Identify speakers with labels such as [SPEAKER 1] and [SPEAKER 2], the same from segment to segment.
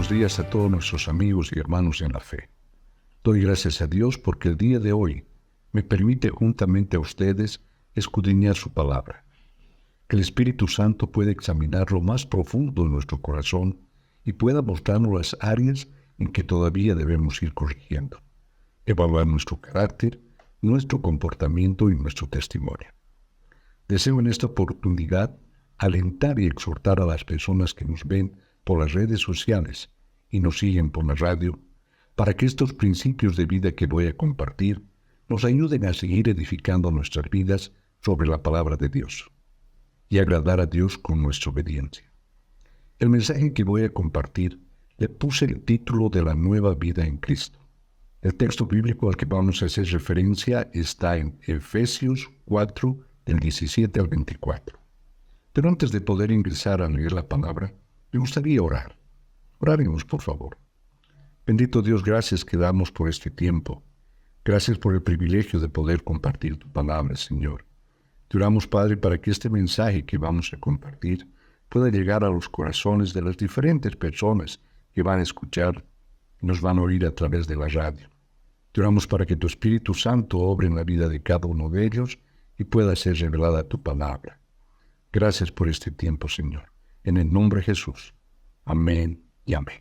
[SPEAKER 1] buenos días a todos nuestros amigos y hermanos en la fe. Doy gracias a Dios porque el día de hoy me permite juntamente a ustedes escudriñar su palabra. Que el Espíritu Santo pueda examinar lo más profundo de nuestro corazón y pueda mostrarnos las áreas en que todavía debemos ir corrigiendo. Evaluar nuestro carácter, nuestro comportamiento y nuestro testimonio. Deseo en esta oportunidad alentar y exhortar a las personas que nos ven por las redes sociales y nos siguen por la radio, para que estos principios de vida que voy a compartir nos ayuden a seguir edificando nuestras vidas sobre la palabra de Dios y agradar a Dios con nuestra obediencia. El mensaje que voy a compartir le puse el título de la nueva vida en Cristo. El texto bíblico al que vamos a hacer referencia está en Efesios 4, del 17 al 24. Pero antes de poder ingresar a leer la palabra, me gustaría orar. Oraremos, por favor. Bendito Dios, gracias que damos por este tiempo. Gracias por el privilegio de poder compartir tu palabra, Señor. Te oramos, Padre, para que este mensaje que vamos a compartir pueda llegar a los corazones de las diferentes personas que van a escuchar y nos van a oír a través de la radio. Te oramos para que tu Espíritu Santo obre en la vida de cada uno de ellos y pueda ser revelada tu palabra. Gracias por este tiempo, Señor. En el nombre de Jesús. Amén y amén.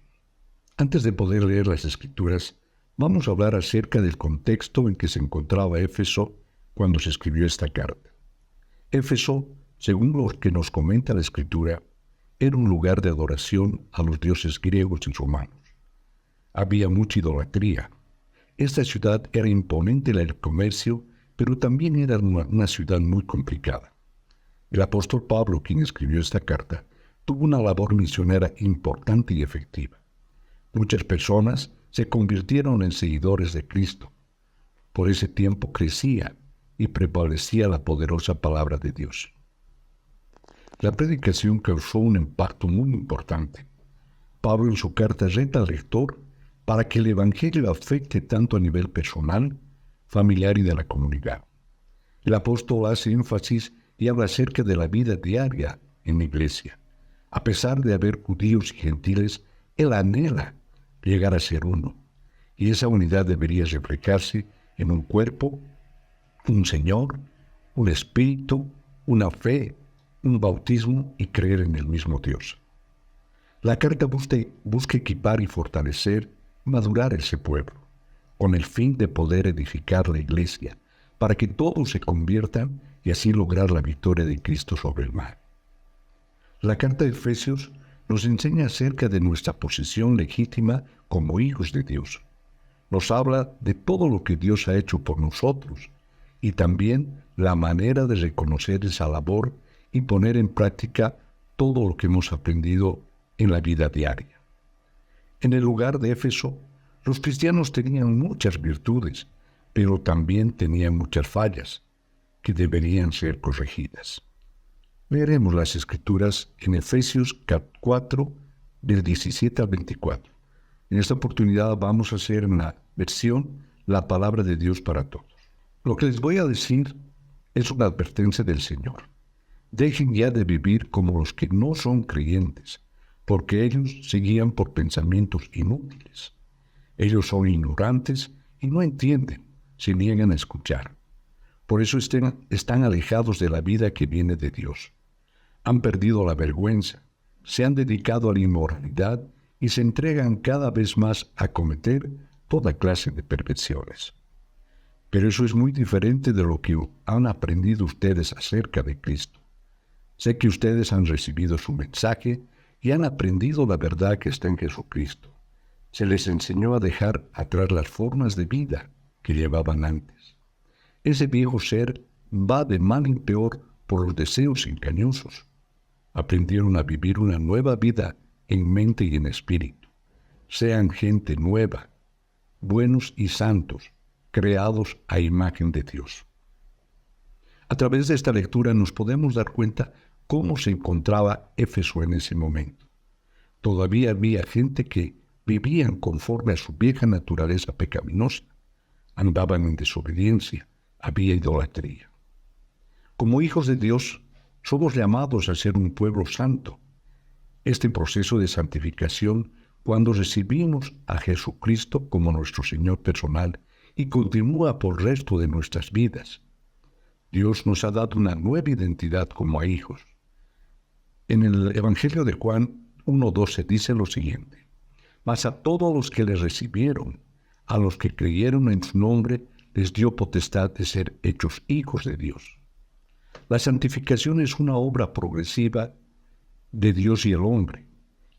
[SPEAKER 1] Antes de poder leer las Escrituras, vamos a hablar acerca del contexto en que se encontraba Éfeso cuando se escribió esta carta. Éfeso, según lo que nos comenta la Escritura, era un lugar de adoración a los dioses griegos y romanos. Había mucha idolatría. Esta ciudad era imponente en el comercio, pero también era una ciudad muy complicada. El apóstol Pablo, quien escribió esta carta, tuvo una labor misionera importante y efectiva. Muchas personas se convirtieron en seguidores de Cristo. Por ese tiempo crecía y prevalecía la poderosa palabra de Dios. La predicación causó un impacto muy importante. Pablo en su carta reta al lector para que el evangelio afecte tanto a nivel personal, familiar y de la comunidad. El apóstol hace énfasis y habla acerca de la vida diaria en la iglesia. A pesar de haber judíos y gentiles, él anhela llegar a ser uno. Y esa unidad debería reflejarse en un cuerpo, un Señor, un Espíritu, una fe, un bautismo y creer en el mismo Dios. La carta busca equipar y fortalecer, madurar ese pueblo, con el fin de poder edificar la iglesia, para que todos se conviertan y así lograr la victoria de Cristo sobre el mal. La carta de Efesios nos enseña acerca de nuestra posición legítima como hijos de Dios. Nos habla de todo lo que Dios ha hecho por nosotros y también la manera de reconocer esa labor y poner en práctica todo lo que hemos aprendido en la vida diaria. En el lugar de Éfeso, los cristianos tenían muchas virtudes, pero también tenían muchas fallas que deberían ser corregidas. Leeremos las Escrituras en Efesios 4, del 17 al 24. En esta oportunidad vamos a hacer en la versión La Palabra de Dios para Todos. Lo que les voy a decir es una advertencia del Señor. Dejen ya de vivir como los que no son creyentes, porque ellos se guían por pensamientos inútiles. Ellos son ignorantes y no entienden, se niegan a escuchar. Por eso están alejados de la vida que viene de Dios. Han perdido la vergüenza, se han dedicado a la inmoralidad y se entregan cada vez más a cometer toda clase de perversiones. Pero eso es muy diferente de lo que han aprendido ustedes acerca de Cristo. Sé que ustedes han recibido su mensaje y han aprendido la verdad que está en Jesucristo. Se les enseñó a dejar atrás las formas de vida que llevaban antes. Ese viejo ser va de mal en peor por los deseos engañosos. Aprendieron a vivir una nueva vida en mente y en espíritu. Sean gente nueva, buenos y santos, creados a imagen de Dios. A través de esta lectura nos podemos dar cuenta cómo se encontraba Éfeso en ese momento. Todavía había gente que vivían conforme a su vieja naturaleza pecaminosa, andaban en desobediencia, había idolatría. Como hijos de Dios, somos llamados a ser un pueblo santo. Este proceso de santificación cuando recibimos a Jesucristo como nuestro Señor personal y continúa por el resto de nuestras vidas. Dios nos ha dado una nueva identidad como a hijos. En el Evangelio de Juan 1:12 dice lo siguiente: mas a todos los que le recibieron, a los que creyeron en su nombre, les dio potestad de ser hechos hijos de Dios. La santificación es una obra progresiva de Dios y el hombre,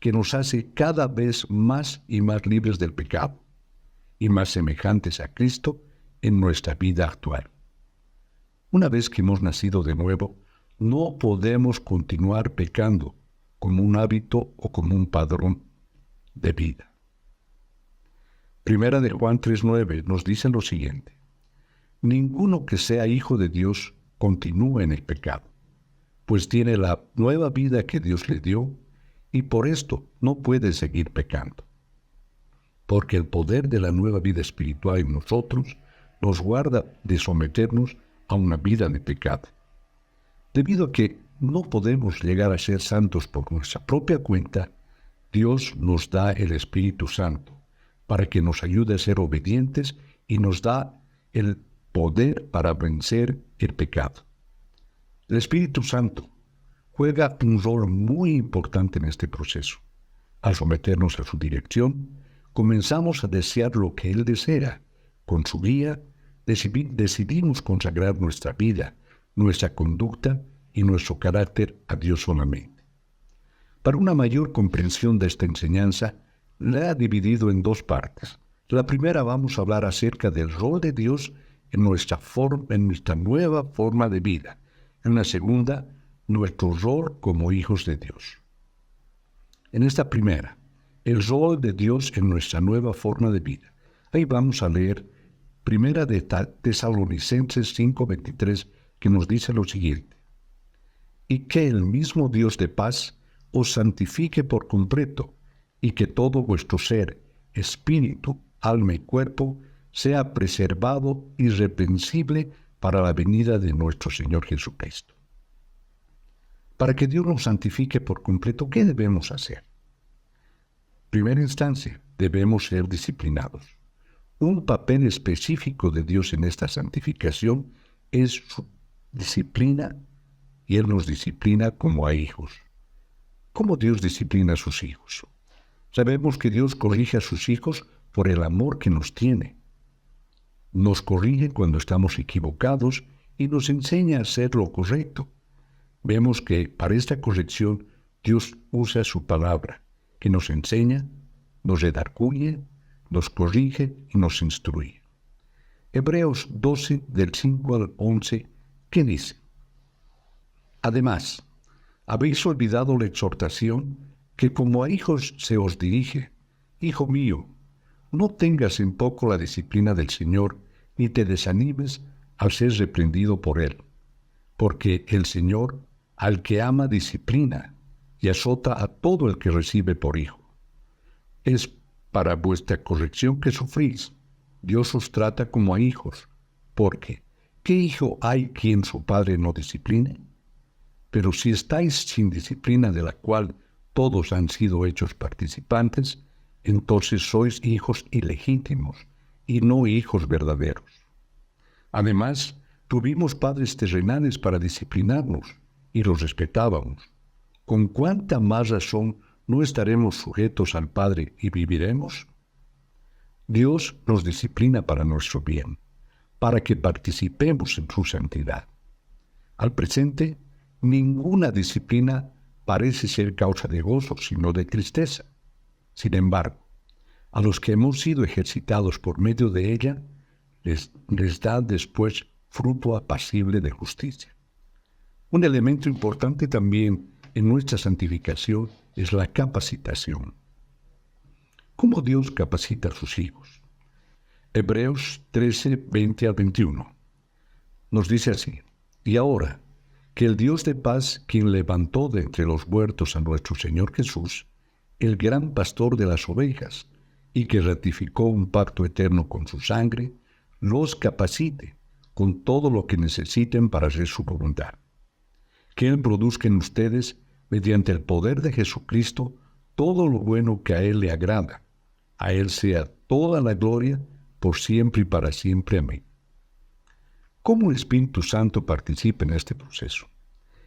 [SPEAKER 1] que nos hace cada vez más y más libres del pecado y más semejantes a Cristo en nuestra vida actual. Una vez que hemos nacido de nuevo, no podemos continuar pecando como un hábito o como un patrón de vida. Primera de Juan 3:9 nos dice lo siguiente: ninguno que sea hijo de Dios continúa en el pecado, pues tiene la nueva vida que Dios le dio y por esto no puede seguir pecando. Porque el poder de la nueva vida espiritual en nosotros nos guarda de someternos a una vida de pecado. Debido a que no podemos llegar a ser santos por nuestra propia cuenta, Dios nos da el Espíritu Santo para que nos ayude a ser obedientes y nos da el poder para vencer el pecado. El Espíritu Santo juega un rol muy importante en este proceso. Al someternos a su dirección, comenzamos a desear lo que Él desea. Con su guía, decidimos consagrar nuestra vida, nuestra conducta y nuestro carácter a Dios solamente. Para una mayor comprensión de esta enseñanza, la he dividido en dos partes. La primera vamos a hablar acerca del rol de Dios en nuestra nueva forma de vida. En la segunda, nuestro rol como hijos de Dios. En esta primera, el rol de Dios en nuestra nueva forma de vida. Ahí vamos a leer Primera de Tesalonicenses 5:23, que nos dice lo siguiente: y que el mismo Dios de paz os santifique por completo, y que todo vuestro ser, espíritu, alma y cuerpo, sea preservado irreprensible para la venida de nuestro Señor Jesucristo. Para que Dios nos santifique por completo, ¿qué debemos hacer? En primera instancia, debemos ser disciplinados. Un papel específico de Dios en esta santificación es su disciplina, y Él nos disciplina como a hijos. ¿Cómo Dios disciplina a sus hijos? Sabemos que Dios corrige a sus hijos por el amor que nos tiene. Nos corrige cuando estamos equivocados y nos enseña a hacer lo correcto. Vemos que para esta corrección Dios usa su palabra, que nos enseña, nos redarguye, nos corrige y nos instruye. Hebreos 12, del 5 al 11, ¿qué dice? Además, habéis olvidado la exhortación que como a hijos se os dirige: hijo mío, no tengas en poco la disciplina del Señor, ni te desanimes al ser reprendido por Él. Porque el Señor, al que ama, disciplina y azota a todo el que recibe por hijo. Es para vuestra corrección que sufrís. Dios os trata como a hijos, porque ¿qué hijo hay quien su padre no discipline? Pero si estáis sin disciplina de la cual todos han sido hechos participantes, entonces sois hijos ilegítimos y no hijos verdaderos. Además, tuvimos padres terrenales para disciplinarnos y los respetábamos. ¿Con cuánta más razón no estaremos sujetos al Padre y viviremos? Dios nos disciplina para nuestro bien, para que participemos en su santidad. Al presente, ninguna disciplina parece ser causa de gozo, sino de tristeza. Sin embargo, a los que hemos sido ejercitados por medio de ella, les da después fruto apacible de justicia. Un elemento importante también en nuestra santificación es la capacitación. ¿Cómo Dios capacita a sus hijos? Hebreos 13, 20 al 21. Nos dice así: y ahora, que el Dios de paz, quien levantó de entre los muertos a nuestro Señor Jesús, el gran pastor de las ovejas, y que ratificó un pacto eterno con su sangre, los capacite con todo lo que necesiten para hacer su voluntad. Que Él produzca en ustedes, mediante el poder de Jesucristo, todo lo bueno que a Él le agrada. A Él sea toda la gloria, por siempre y para siempre. Amén. ¿Cómo el Espíritu Santo participa en este proceso?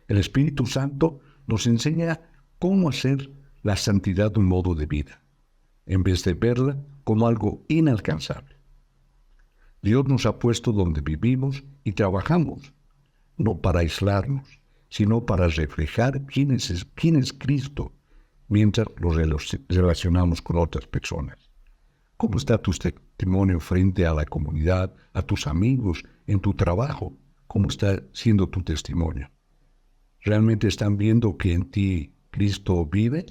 [SPEAKER 1] El Espíritu Santo nos enseña cómo hacer la santidad un modo de vida, en vez de verla como algo inalcanzable. Dios nos ha puesto donde vivimos y trabajamos, no para aislarnos, sino para reflejar quién es Cristo mientras nos relacionamos con otras personas. ¿Cómo está tu testimonio frente a la comunidad, a tus amigos, en tu trabajo? ¿Cómo está siendo tu testimonio? ¿Realmente están viendo que en ti Cristo vive?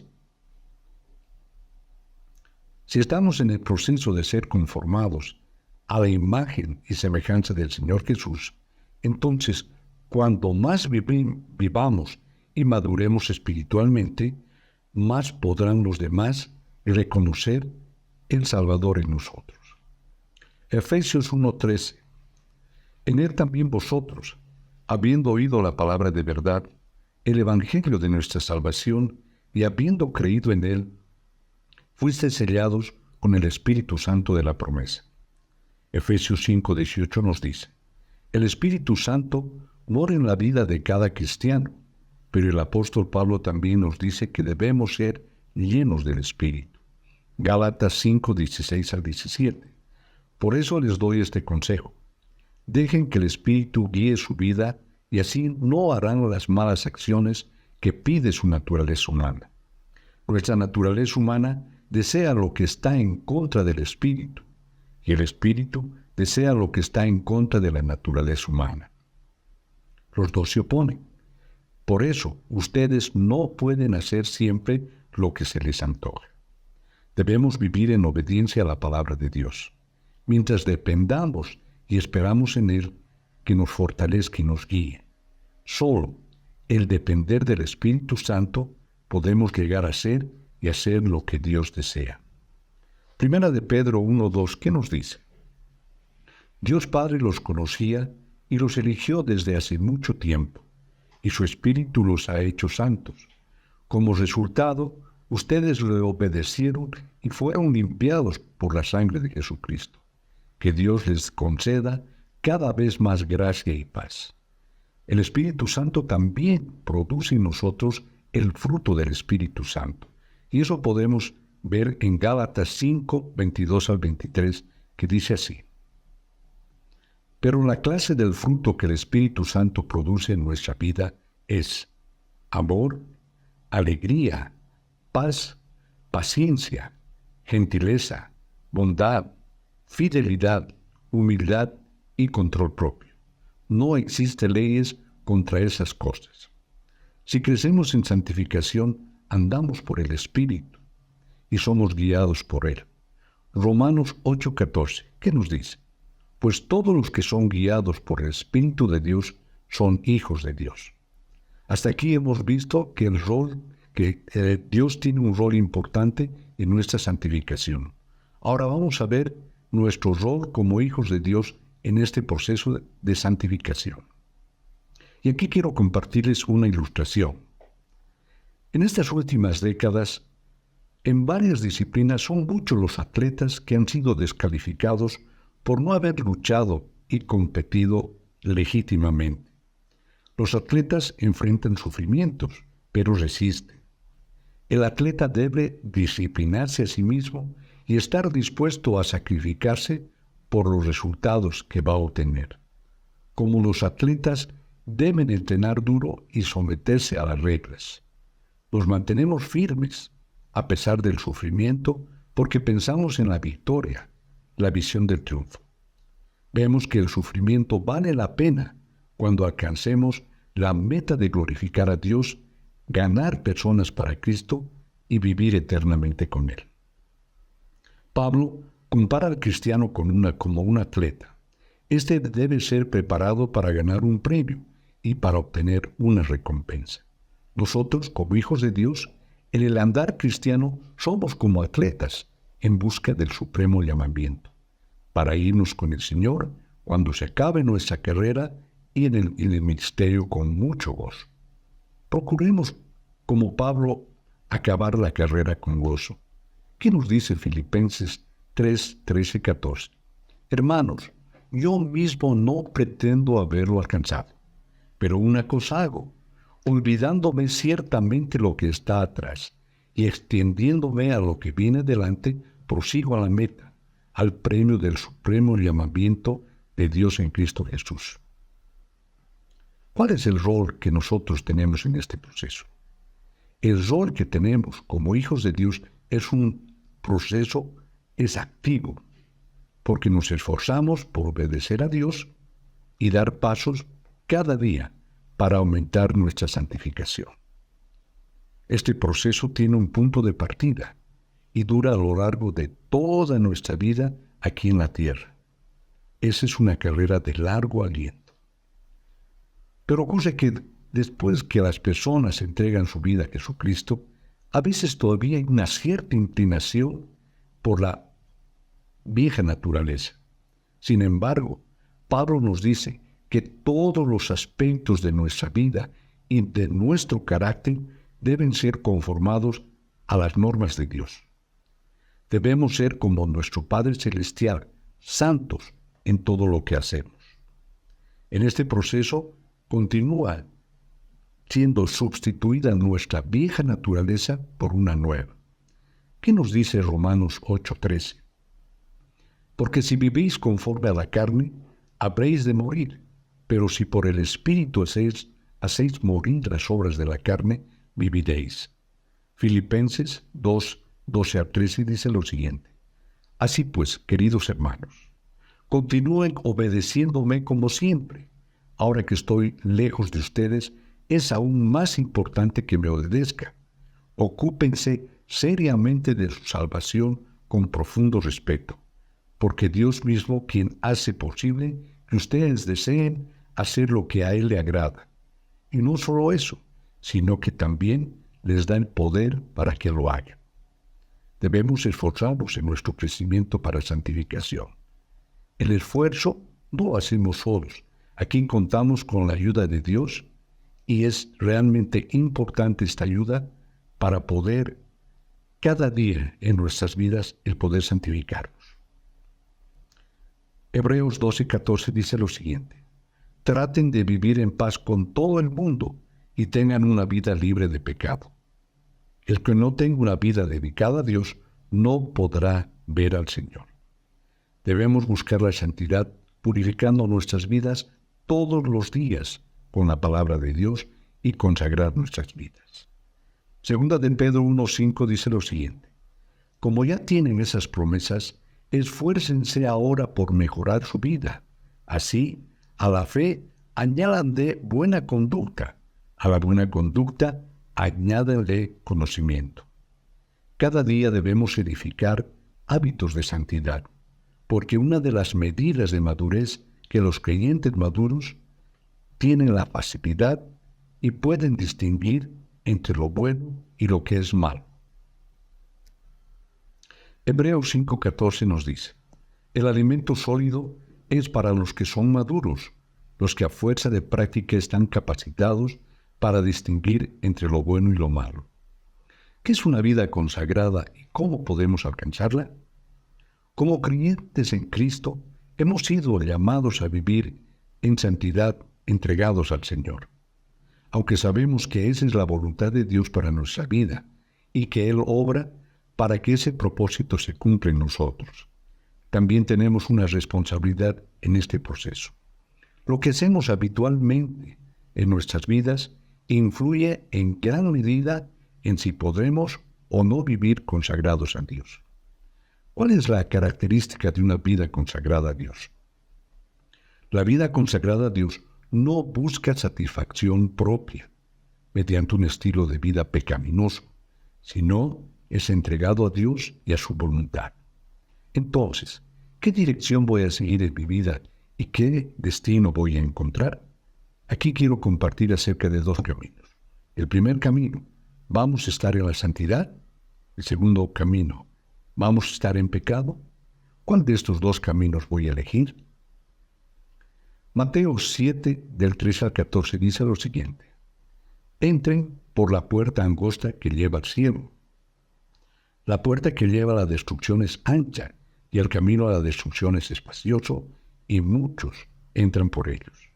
[SPEAKER 1] Si estamos en el proceso de ser conformados a la imagen y semejanza del Señor Jesús, entonces, cuanto más vivamos y maduremos espiritualmente, más podrán los demás reconocer el Salvador en nosotros. Efesios 1:13. En Él también vosotros, habiendo oído la palabra de verdad, el evangelio de nuestra salvación, y habiendo creído en Él, fuisteis sellados con el Espíritu Santo de la promesa. Efesios 5:18 nos dice: el Espíritu Santo mora en la vida de cada cristiano, pero el apóstol Pablo también nos dice que debemos ser llenos del Espíritu. Gálatas 5:16 al 17. Por eso les doy este consejo: dejen que el Espíritu guíe su vida y así no harán las malas acciones que pide su naturaleza humana. Nuestra naturaleza humana desea lo que está en contra del Espíritu, y el Espíritu desea lo que está en contra de la naturaleza humana. Los dos se oponen. Por eso, ustedes no pueden hacer siempre lo que se les antoja. Debemos vivir en obediencia a la palabra de Dios, mientras dependamos y esperamos en Él que nos fortalezca y nos guíe. Solo el depender del Espíritu Santo podemos llegar a ser y hacer lo que Dios desea. Primera de Pedro 1:2, ¿qué nos dice? Dios Padre los conocía y los eligió desde hace mucho tiempo, y su Espíritu los ha hecho santos. Como resultado, ustedes le obedecieron y fueron limpiados por la sangre de Jesucristo. Que Dios les conceda cada vez más gracia y paz. El Espíritu Santo también produce en nosotros el fruto del Espíritu Santo. Y eso podemos ver en Gálatas 5:22 al 23, que dice así: pero la clase del fruto que el Espíritu Santo produce en nuestra vida es amor, alegría, paz, paciencia, gentileza, bondad, fidelidad, humildad y control propio. No existen leyes contra esas cosas. Si crecemos en santificación, andamos por el Espíritu y somos guiados por Él. Romanos 8:14, ¿qué nos dice? Pues todos los que son guiados por el Espíritu de Dios son hijos de Dios. Hasta aquí hemos visto que Dios tiene un rol importante en nuestra santificación. Ahora vamos a ver nuestro rol como hijos de Dios en este proceso de santificación. Y aquí quiero compartirles una ilustración. En estas últimas décadas, en varias disciplinas son muchos los atletas que han sido descalificados por no haber luchado y competido legítimamente. Los atletas enfrentan sufrimientos, pero resisten. El atleta debe disciplinarse a sí mismo y estar dispuesto a sacrificarse por los resultados que va a obtener. Como los atletas deben entrenar duro y someterse a las reglas. Nos mantenemos firmes a pesar del sufrimiento porque pensamos en la victoria, la visión del triunfo. Vemos que el sufrimiento vale la pena cuando alcancemos la meta de glorificar a Dios, ganar personas para Cristo y vivir eternamente con Él. Pablo compara al cristiano como un atleta. Este debe ser preparado para ganar un premio y para obtener una recompensa. Nosotros, como hijos de Dios, en el andar cristiano somos como atletas en busca del supremo llamamiento, para irnos con el Señor cuando se acabe nuestra carrera y en el ministerio con mucho gozo. Procuremos, como Pablo, acabar la carrera con gozo. ¿Qué nos dice Filipenses 3, 13 y 14? Hermanos, yo mismo no pretendo haberlo alcanzado, pero una cosa hago, olvidándome ciertamente lo que está atrás y extendiéndome a lo que viene delante, prosigo a la meta, al premio del supremo llamamiento de Dios en Cristo Jesús. ¿Cuál es el rol que nosotros tenemos en este proceso? El rol que tenemos como hijos de Dios es un proceso, es activo, porque nos esforzamos por obedecer a Dios y dar pasos cada día para aumentar nuestra santificación. Este proceso tiene un punto de partida y dura a lo largo de toda nuestra vida aquí en la tierra. Esa es una carrera de largo aliento. Pero ocurre que después que las personas entregan su vida a Jesucristo, a veces todavía hay una cierta inclinación por la vieja naturaleza. Sin embargo, Pablo nos dice que todos los aspectos de nuestra vida y de nuestro carácter deben ser conformados a las normas de Dios. Debemos ser como nuestro Padre Celestial, santos en todo lo que hacemos. En este proceso continúa siendo sustituida nuestra vieja naturaleza por una nueva. ¿Qué nos dice Romanos 8:13? Porque si vivís conforme a la carne, habréis de morir, pero si por el Espíritu hacéis morir las obras de la carne, viviréis. Filipenses 2, 12 a 13 dice lo siguiente: Así pues, queridos hermanos, continúen obedeciéndome como siempre. Ahora que estoy lejos de ustedes, es aún más importante que me obedezca. Ocúpense seriamente de su salvación con profundo respeto, porque Dios mismo quien hace posible que ustedes deseen hacer lo que a Él le agrada. Y no solo eso, sino que también les da el poder para que lo hagan. Debemos esforzarnos en nuestro crecimiento para santificación. El esfuerzo no lo hacemos solos. Aquí contamos con la ayuda de Dios y es realmente importante esta ayuda para poder cada día en nuestras vidas el poder santificarnos. Hebreos 12:14 dice lo siguiente: Traten de vivir en paz con todo el mundo y tengan una vida libre de pecado. El que no tenga una vida dedicada a Dios no podrá ver al Señor. Debemos buscar la santidad purificando nuestras vidas todos los días con la palabra de Dios y consagrar nuestras vidas. Segunda de Pedro 1:5 dice lo siguiente: Como ya tienen esas promesas, esfuércense ahora por mejorar su vida. Así, a la fe añádanle buena conducta, a la buena conducta añádenle conocimiento. Cada día debemos edificar hábitos de santidad, porque una de las medidas de madurez que los creyentes maduros tienen la facilidad y pueden distinguir entre lo bueno y lo que es malo. Hebreos 5:14 nos dice: El alimento sólido es para los que son maduros, los que a fuerza de práctica están capacitados para distinguir entre lo bueno y lo malo. ¿Qué es una vida consagrada y cómo podemos alcanzarla? Como creyentes en Cristo, hemos sido llamados a vivir en santidad entregados al Señor. Aunque sabemos que esa es la voluntad de Dios para nuestra vida y que Él obra para que ese propósito se cumpla en nosotros, también tenemos una responsabilidad en este proceso. Lo que hacemos habitualmente en nuestras vidas influye en gran medida en si podremos o no vivir consagrados a Dios. ¿Cuál es la característica de una vida consagrada a Dios? La vida consagrada a Dios no busca satisfacción propia mediante un estilo de vida pecaminoso, sino es entregado a Dios y a su voluntad. Entonces, ¿qué dirección voy a seguir en mi vida y qué destino voy a encontrar? Aquí quiero compartir acerca de dos caminos. El primer camino, ¿vamos a estar en la santidad? El segundo camino, ¿vamos a estar en pecado? ¿Cuál de estos dos caminos voy a elegir? Mateo 7, del 13 al 14, dice lo siguiente: Entren por la puerta angosta que lleva al cielo. La puerta que lleva a la destrucción es ancha, y el camino a la destrucción es espacioso, y muchos entran por ellos.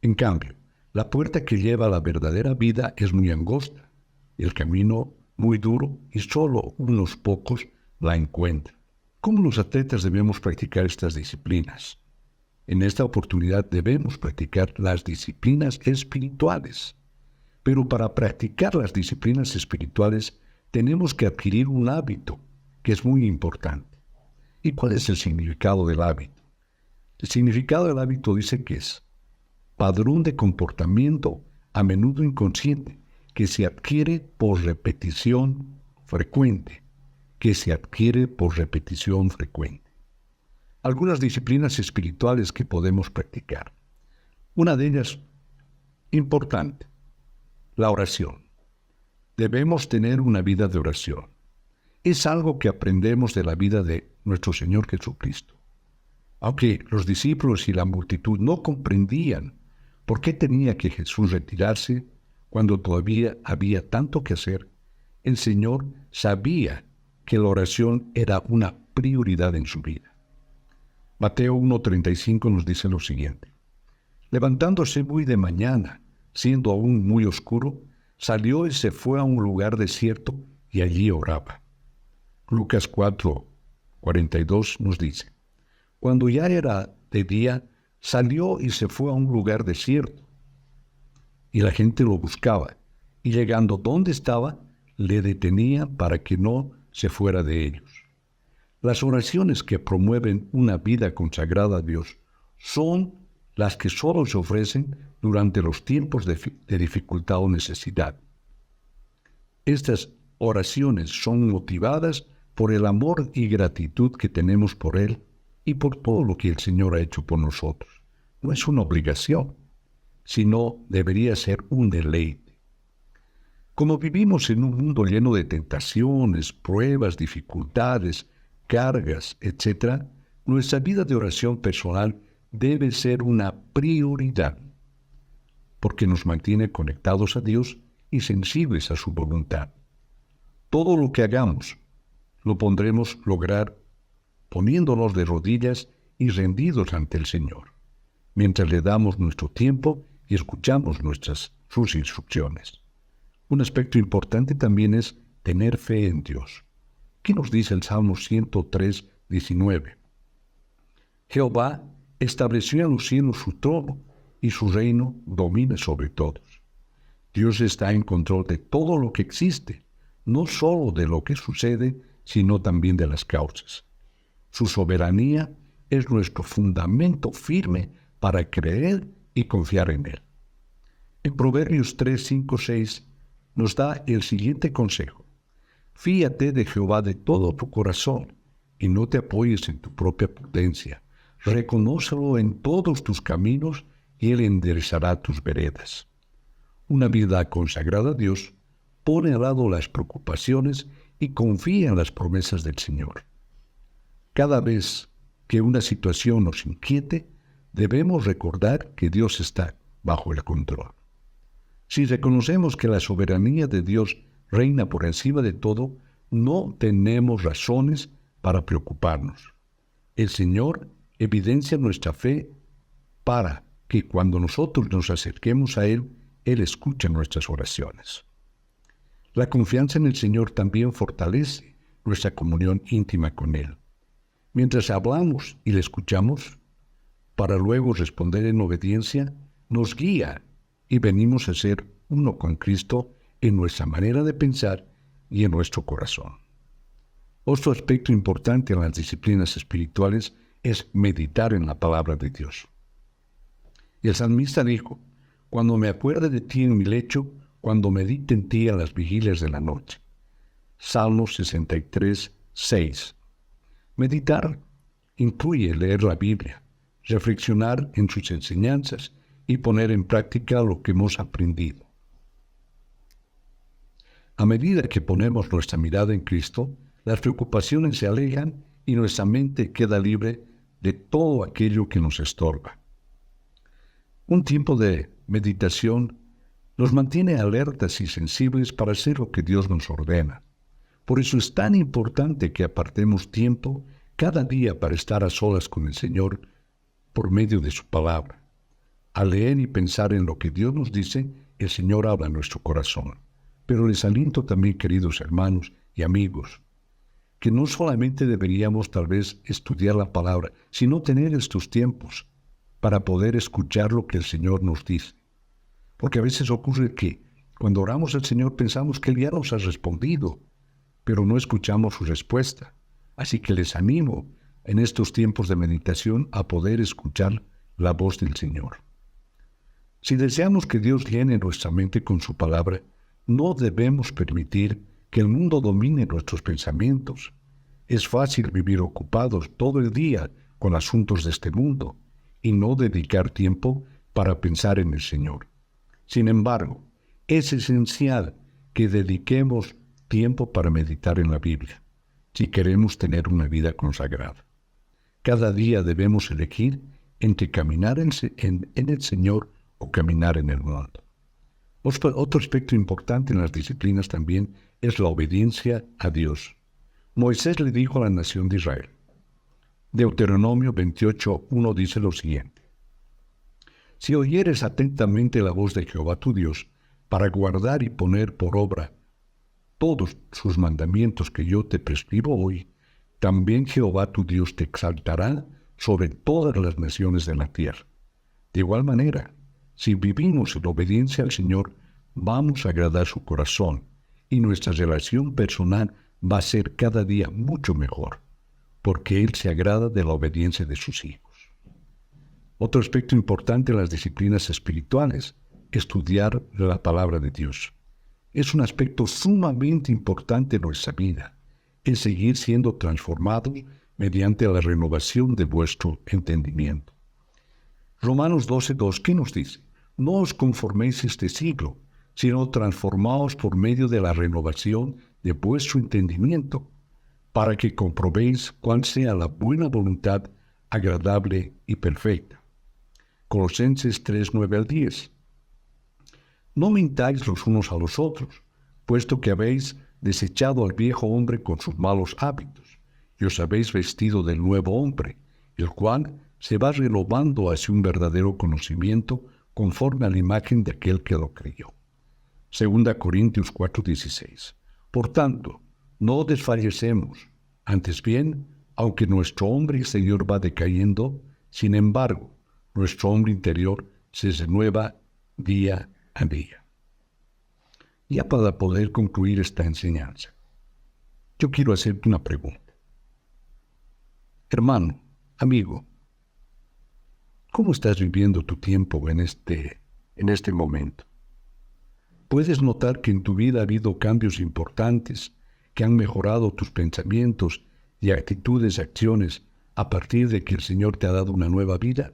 [SPEAKER 1] En cambio, la puerta que lleva a la verdadera vida es muy angosta, y el camino muy duro, y solo unos pocos la encuentran. ¿Cómo los atletas debemos practicar estas disciplinas? En esta oportunidad debemos practicar las disciplinas espirituales. Pero para practicar las disciplinas espirituales tenemos que adquirir un hábito que es muy importante. ¿Y cuál es el significado del hábito? El significado del hábito dice que es padrón de comportamiento, a menudo inconsciente, que se adquiere por repetición frecuente. Algunas disciplinas espirituales que podemos practicar. Una de ellas, importante, la oración. Debemos tener una vida de oración. Es algo que aprendemos de la vida de nuestro Señor Jesucristo. Aunque los discípulos y la multitud no comprendían por qué tenía que Jesús retirarse cuando todavía había tanto que hacer, el Señor sabía que la oración era una prioridad en su vida. Mateo 1:35 nos dice lo siguiente: levantándose muy de mañana, siendo aún muy oscuro, salió y se fue a un lugar desierto y allí oraba. Lucas 4:42 nos dice: cuando ya era de día, salió y se fue a un lugar desierto. Y la gente lo buscaba, y llegando donde estaba, le detenía para que no se fuera de ellos. Las oraciones que promueven una vida consagrada a Dios son las que solo se ofrecen durante los tiempos de dificultad o necesidad. Estas oraciones son motivadas por el amor y gratitud que tenemos por Él y por todo lo que el Señor ha hecho por nosotros. No es una obligación, sino debería ser un deleite. Como vivimos en un mundo lleno de tentaciones, pruebas, dificultades, cargas, etc., nuestra vida de oración personal debe ser una prioridad, porque nos mantiene conectados a Dios y sensibles a su voluntad. Todo lo que hagamos lo podremos lograr poniéndonos de rodillas y rendidos ante el Señor, mientras le damos nuestro tiempo y escuchamos sus instrucciones. Un aspecto importante también es tener fe en Dios. ¿Qué nos dice el Salmo 103:19? Jehová estableció en los cielos su trono y su reino domina sobre todos. Dios está en control de todo lo que existe, no solo de lo que sucede, sino también de las causas. Su soberanía es nuestro fundamento firme para creer y confiar en Él. En Proverbios 3:5-6 nos da el siguiente consejo: fíate de Jehová de todo tu corazón y no te apoyes en tu propia prudencia. Reconócelo en todos tus caminos y Él enderezará tus veredas. Una vida consagrada a Dios pone al lado las preocupaciones y confía en las promesas del Señor. Cada vez que una situación nos inquiete, debemos recordar que Dios está bajo el control. Si reconocemos que la soberanía de Dios reina por encima de todo, no tenemos razones para preocuparnos. El Señor evidencia nuestra fe para que cuando nosotros nos acerquemos a Él, Él escucha nuestras oraciones. La confianza en el Señor también fortalece nuestra comunión íntima con Él. Mientras hablamos y le escuchamos, para luego responder en obediencia, nos guía y venimos a ser uno con Cristo en nuestra manera de pensar y en nuestro corazón. Otro aspecto importante en las disciplinas espirituales es meditar en la palabra de Dios. Y el salmista dijo: cuando me acuerde de ti en mi lecho, cuando medite en ti a las vigilias de la noche. Salmo 63:6. Meditar incluye leer la Biblia, reflexionar en sus enseñanzas y poner en práctica lo que hemos aprendido. A medida que ponemos nuestra mirada en Cristo, las preocupaciones se alejan y nuestra mente queda libre de todo aquello que nos estorba. Un tiempo de meditación Nos mantiene alertas y sensibles para hacer lo que Dios nos ordena. Por eso es tan importante que apartemos tiempo cada día para estar a solas con el Señor por medio de su palabra. Al leer y pensar en lo que Dios nos dice, el Señor habla en nuestro corazón. Pero les aliento también, queridos hermanos y amigos, que no solamente deberíamos tal vez estudiar la palabra, sino tener estos tiempos para poder escuchar lo que el Señor nos dice. Porque a veces ocurre que cuando oramos al Señor pensamos que Él ya nos ha respondido, pero no escuchamos su respuesta. Así que les animo en estos tiempos de meditación a poder escuchar la voz del Señor. Si deseamos que Dios llene nuestra mente con su palabra, no debemos permitir que el mundo domine nuestros pensamientos. Es fácil vivir ocupados todo el día con asuntos de este mundo y no dedicar tiempo para pensar en el Señor. Sin embargo, es esencial que dediquemos tiempo para meditar en la Biblia, si queremos tener una vida consagrada. Cada día debemos elegir entre caminar en el Señor o caminar en el mundo. Otro aspecto importante en las disciplinas también es la obediencia a Dios. Moisés le dijo a la nación de Israel. Deuteronomio 28:1 dice lo siguiente: Si oyeres atentamente la voz de Jehová tu Dios, para guardar y poner por obra todos sus mandamientos que yo te prescribo hoy, también Jehová tu Dios te exaltará sobre todas las naciones de la tierra. De igual manera, si vivimos en obediencia al Señor, vamos a agradar su corazón y nuestra relación personal va a ser cada día mucho mejor, porque Él se agrada de la obediencia de sus hijos. Otro aspecto importante en las disciplinas espirituales, estudiar la palabra de Dios. Es un aspecto sumamente importante en nuestra vida, es seguir siendo transformados mediante la renovación de vuestro entendimiento. Romanos 12:2, ¿qué nos dice? No os conforméis a este siglo, sino transformaos por medio de la renovación de vuestro entendimiento, para que comprobéis cuál sea la buena voluntad, agradable y perfecta. Colosenses 3:9-10. No mintáis los unos a los otros, puesto que habéis desechado al viejo hombre con sus malos hábitos, y os habéis vestido del nuevo hombre, el cual se va renovando hacia un verdadero conocimiento conforme a la imagen de aquel que lo creyó. 2 Corintios 4:16. Por tanto, no desfallecemos, antes bien, aunque nuestro hombre exterior va decayendo, sin embargo, nuestro hombre interior se renueva día a día. Ya para poder concluir esta enseñanza, yo quiero hacerte una pregunta. Hermano, amigo, ¿cómo estás viviendo tu tiempo en este momento? ¿Puedes notar que en tu vida ha habido cambios importantes que han mejorado tus pensamientos y actitudes y acciones a partir de que el Señor te ha dado una nueva vida?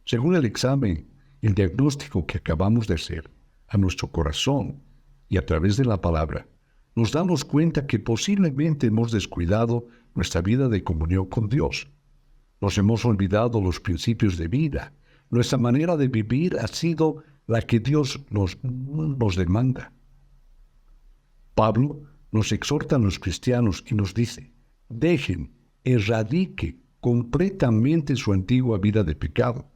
[SPEAKER 1] Según el examen, el diagnóstico que acabamos de hacer a nuestro corazón y a través de la palabra, nos damos cuenta que posiblemente hemos descuidado nuestra vida de comunión con Dios. Nos hemos olvidado los principios de vida. Nuestra manera de vivir ha sido la que Dios nos demanda. Pablo nos exhorta a los cristianos y nos dice: erradique completamente su antigua vida de pecado,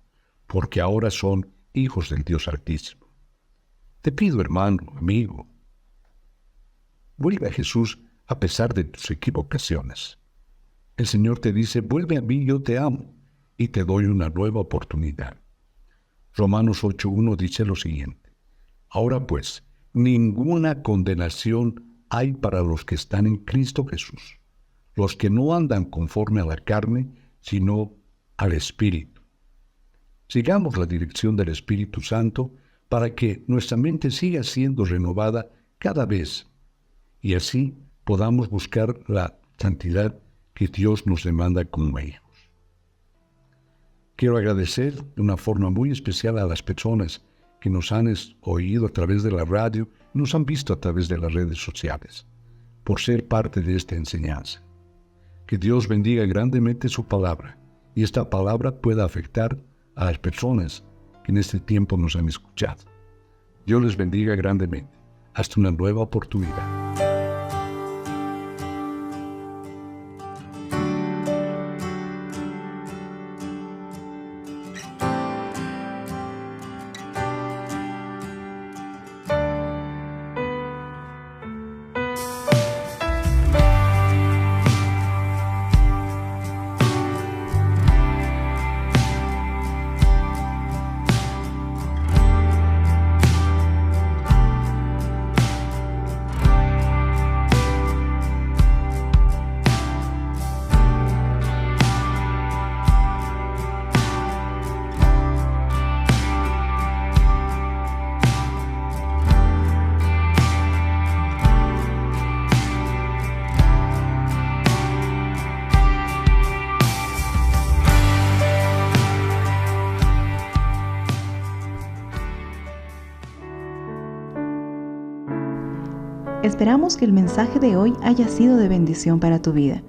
[SPEAKER 1] porque ahora son hijos del Dios Altísimo. Te pido, hermano, amigo, vuelve a Jesús a pesar de tus equivocaciones. El Señor te dice: vuelve a mí, yo te amo, y te doy una nueva oportunidad. Romanos 8:1 dice lo siguiente: ahora pues, ninguna condenación hay para los que están en Cristo Jesús, los que no andan conforme a la carne, sino al Espíritu. Sigamos la dirección del Espíritu Santo para que nuestra mente siga siendo renovada cada vez y así podamos buscar la santidad que Dios nos demanda como hijos. Quiero agradecer de una forma muy especial a las personas que nos han oído a través de la radio y nos han visto a través de las redes sociales, por ser parte de esta enseñanza. Que Dios bendiga grandemente su palabra y esta palabra pueda afectar a las personas que en este tiempo nos han escuchado. Dios les bendiga grandemente. Hasta una nueva oportunidad.
[SPEAKER 2] Esperamos que el mensaje de hoy haya sido de bendición para tu vida.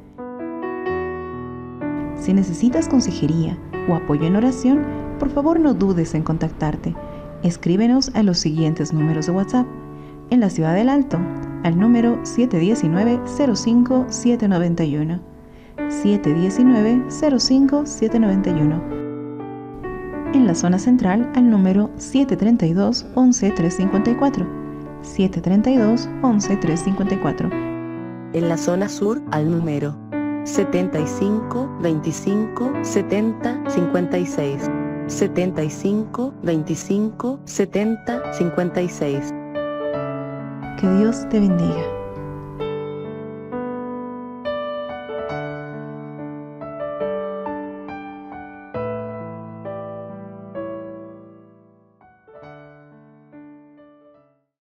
[SPEAKER 2] Si necesitas consejería o apoyo en oración, por favor no dudes en contactarte. Escríbenos a los siguientes números de WhatsApp. En la Ciudad del Alto, al número 719-05-791. 719-05-791. En la zona central, al número 732-11354. 732-11354.
[SPEAKER 3] En la zona sur, al número 75 25 70 56. 75 25 70 56.
[SPEAKER 2] Que Dios te bendiga.